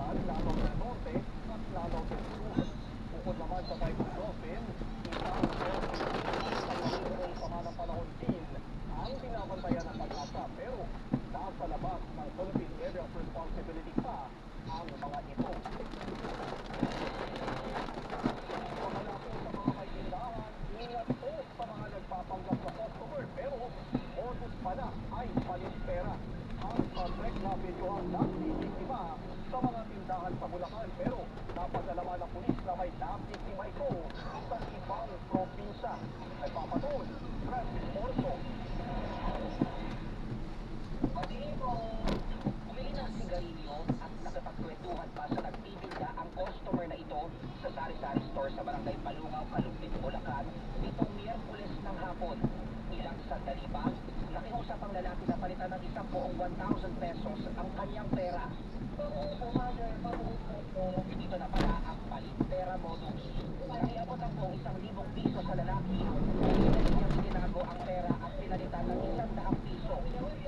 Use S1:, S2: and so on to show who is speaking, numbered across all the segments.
S1: Luzon, Lanao del Norte at Lanao del Sur. Bukod naman sa Typhoon Dolphin, isang ang sama ng panahon din ang binabantayan ng pag-asa pero nasa labas ng Philippine Area of Responsibility pa ang mga ito. Pamalapit sa mga may tindahan, ingat po sa mga nagpapanggap na customer pero modus pala ay palit pera. Ang subject na videohan ng biktima sa mga tindahan sa Bulacan pero napadalaman ng pulis na may nabiktima ito sa ibang probinsya. Nagpapatol, Francis Orso.
S2: Madilim kung bumili ng sigarilyo at nakipagkwentuhan pa sa nagtitinda ang customer na ito sa sari-sari store sa barangay Palungaw, Kalupit, Bulacan nitong Miyerkules ng hapon. Ilang sandali pa, nakiusap ang lalaki na palitan ng isang buong 1,000 pesos ang kanyang pera. Dito na pala ang palit pera modus. Nakiabot ang buong 1,000 piso sa lalaki. Hindi niya tinago ang pera at pinalitan ng 100 piso.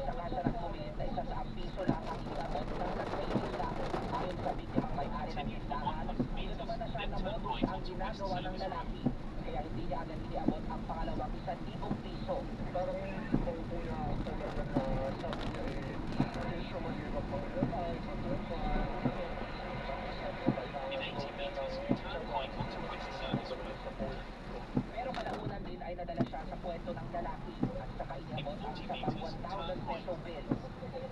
S2: Saka siya nagpumilit na 100 piso lang ang inabot ng nagtitinda. Ayon sa biktimang may-ari ng tindahan, dito naman na siya na modus ang ginagawa ng lalaki. Kaya hindi niya agad iniabot ang pangalawang 1,000 piso.
S1: Parang kung kuya ako na sabi niya is sumagin ang pag-realize at
S2: Pero kalaunan din ay nadala siya sa kwento ng lalaki at saka iniabot ang isa pang 1,000 peso bill.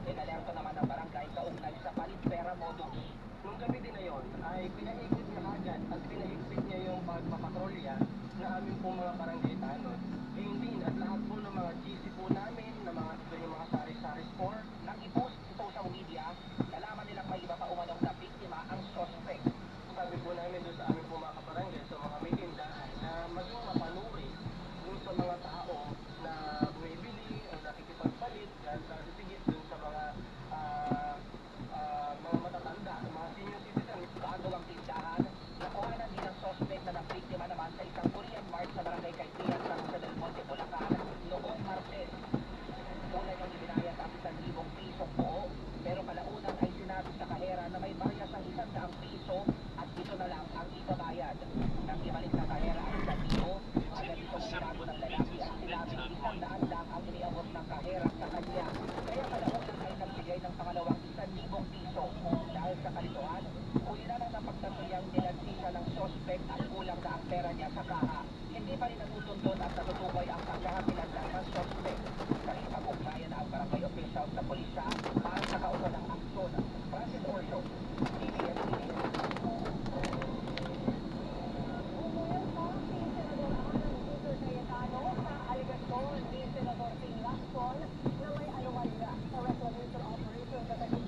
S2: Inalerto naman ng barangay kaugnay sa palit pera modus.
S3: Nung gabi din na yon ay pinaikot niya agad at pinahigpit niya yung pagpapatrolya na aming pong mga barangay tanod. Ayun din at lahat po ng mga GC po namin, na mga mga sari-sari store.
S2: Nang i-post sa social media, nalaman nilang may iba pa umanong na biktima ang suspect.
S3: Sabi po namin doon sa aming pong mga kabarangay, sa mga may tindahan, na maging mapanuri doon sa mga tao na bumibili o nakikipagpalit dahil sa sisigit doon sa mga matatanda, mga senior citizen.
S2: Bago ang tindahan, nakuhanan din ang suspect na nabiktima naman sa isang Korean Mart sa barangay Kaipian sa San del Monte, Bulacan noong Martes. Una niyang ibinayad ang 1,000 piso buo, pero kalaunan ay sinabi sa kahera na may bayas ang 100 piso at ito na lang ang ibabayad. Nang ibalik sa kahera ang 1,000, agad itong sinabi ng lalaki at sinabi 100 lang ang iniabot ng kahera sa kanya. Kaya kalaunan ay nagbigay ng pangalawang 1,000 piso. Dahil sa kalituhan, huli na lang napagtatuyang nilansisa ng suspect at kulang na ang pera niya sa kaha. Hindi pa rin natutuntun at natutukoy ang pagkakabilan ng suspect. Nakipag-ugnayan na ang barangay official sa pulisya para sa kaunang aksyon. Francis Orso, TVS-TV.
S4: Umuyan pa si Senador Alan Peter Cayetano sa aligasyon ni Senador Ping Lacson na may anomalya sa reclamation operation sa Taguig.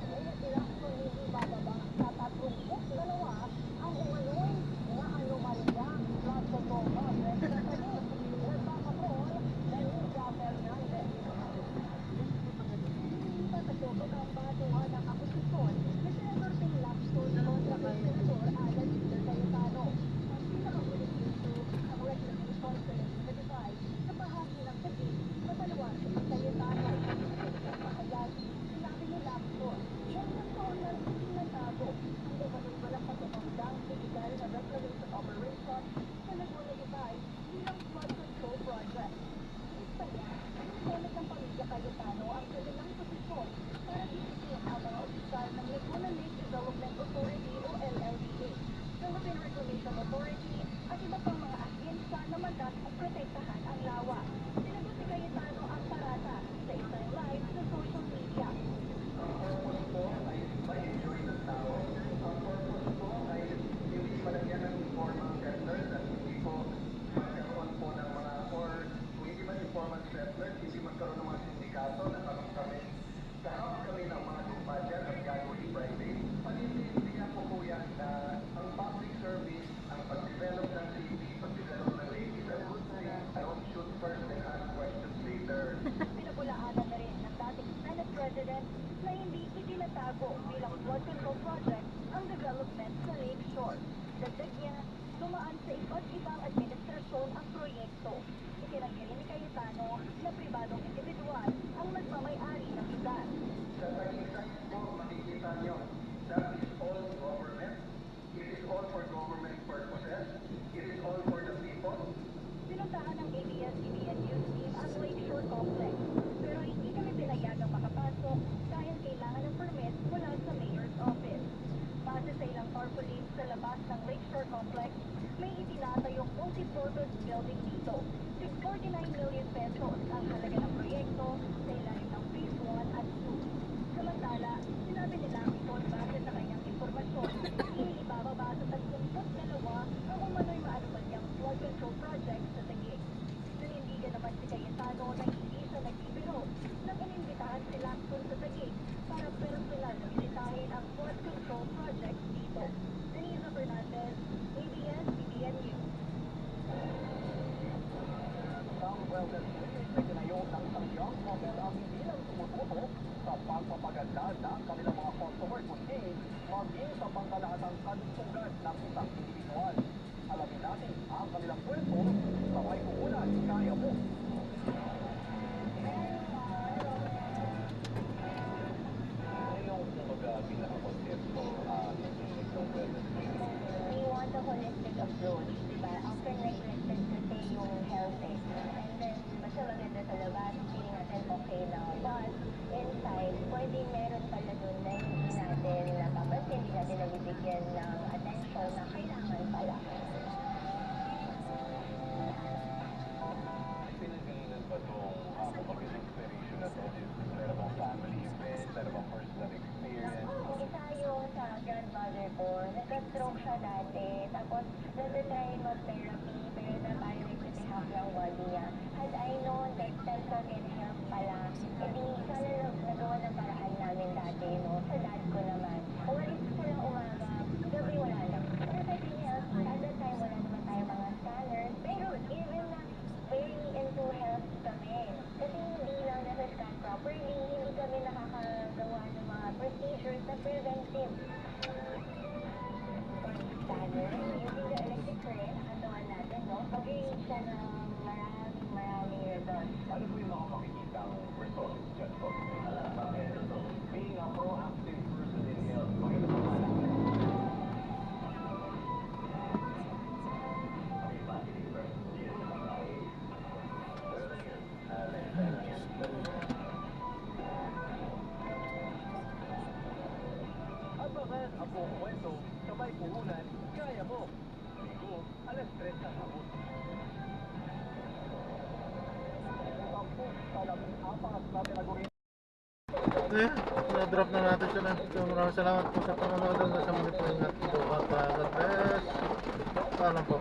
S4: Ngayon Lacson hindi bababa sa 32 ang umano'y na anomalya flood control project sa Taguig. Nagpapatrol Danny Fernandez. Patatutok ang batuhan ng akusasyon ni Senador Ping Lacson kontra kay Senador Alan Peter Cayetano. Ang pinakapulitin ang reclamation sa Legislative sa bahagi ng Taguig na dalawa si Cayetano. Sa pahayagi, sinabi ni Lacson, siyang nagtaon na tinatago ang umanong walang pagpapagdang physical na reclamation operation sa Laguna Ibay bilang flood control project. Isa niya, inulit ng pamilya Cayetano ang kanilang posisyon para isipin ang mga opisyal ng Laguna Lake Development Authority o LLDA, Philippine Reclamation Authority at iba pang mga ahensya na mandatong protektahan ang lawa. Sinagot ni Cayetano ang parata sa isang live sa social media.
S3: Ang purpose po ay ma-enjoy ng tao. Ang purpose po ay hindi malagyan ng informal settlers at hindi po magkaroon po ng mga or kung hindi man informal settlers, hindi magkaroon ng mga sindikato na parang kami ng mga lupa dyan at gagawin private. Panindihan po po yan na ang public service, ang pag-develop ng city, pag-develop ng lady, don't shoot first and ask questions later.
S4: Pinabulaanan na rin ng dating Senate President na hindi itinatago bilang flood control project ang development sa Lake Shore. Dagdag niya, dumaan sa iba't ibang administrasyon ang proyekto. Itinanggi rin ni Cayetano na pribadong individual ang nagmamay-ari ng lugar.
S3: Sa tag-isa po, makikita nyo, sa
S4: complex, may itinatayong multi-purpose building dito. 49 million pesos ang halaga ng proyekto sa ilalim ng Phase 1 at 2. Samantala, sinabi nila ito base sa kanyang impormasyon, ibababa sa 32 ang umano'y maanumalyang flood control project sa Taguig. Nanindigan naman si Cayetano na hindi siya nagbibiro nang inimbitahan si Lacson sa Taguig para personal na bisitahin ang flood control project dito. Denisa Fernandez, ABS-CBN News.
S1: Ang wellness clinic na tinayo ng isang young couple ang hindi lang tumututo sa pagpapaganda ng kanilang mga customer kundi maging sa pangkalahatang kalusugan ng isang individual. Alamin natin ang kanilang kwento sa may uulan kaya mo. Anong kumbaga pinaka-konsepto ng wellness clinic?
S4: We want a holistic approach, diba? Often neglected kasi yung health eh. And then, basta maganda sa labas, feeling natin okay lang. But, inside, pwedeng meron pala dun na hindi natin napapansin, hindi natin nabibigyan ng attention na kailangan pala.
S3: Pinagalingan ba itong kumbaga inspiration na to? Meron bang family event? Meron bang personal experience?
S4: Isa yung sa grandmother ko, nagka-stroke siya dati, tapos nag-try mag-therapy, pero na-paralize half ng body niya. Had I known that stem can help pala, edi sana nagawa ng paraan namin dati, no? Sa dad ko naman. Umalis ko lang umaga, gabi wala na. Perfectly health, at that time wala naman tayong mga scanners, pero even na very into health kami. Kasi hindi lang nasa-scan properly, hindi kami nakakagawa ng mga procedures na preventive. Scanner, using the electric current, nakatawan natin, no? Pag-reach siya ng maraming results.
S1: Ano po yung mga makikita ang results dyan po? Being a proactive person in health, maganda po malaman. Abangan ang buong kwento sa may puhunan, kaya mo. Linggo, alas 3 ng hapon. 10 sa 14 na tinagurian.
S5: Na-drop na natin sila. So, maraming salamat po sa panonood. Sa muli po ingat po. At God bless. Paalam po.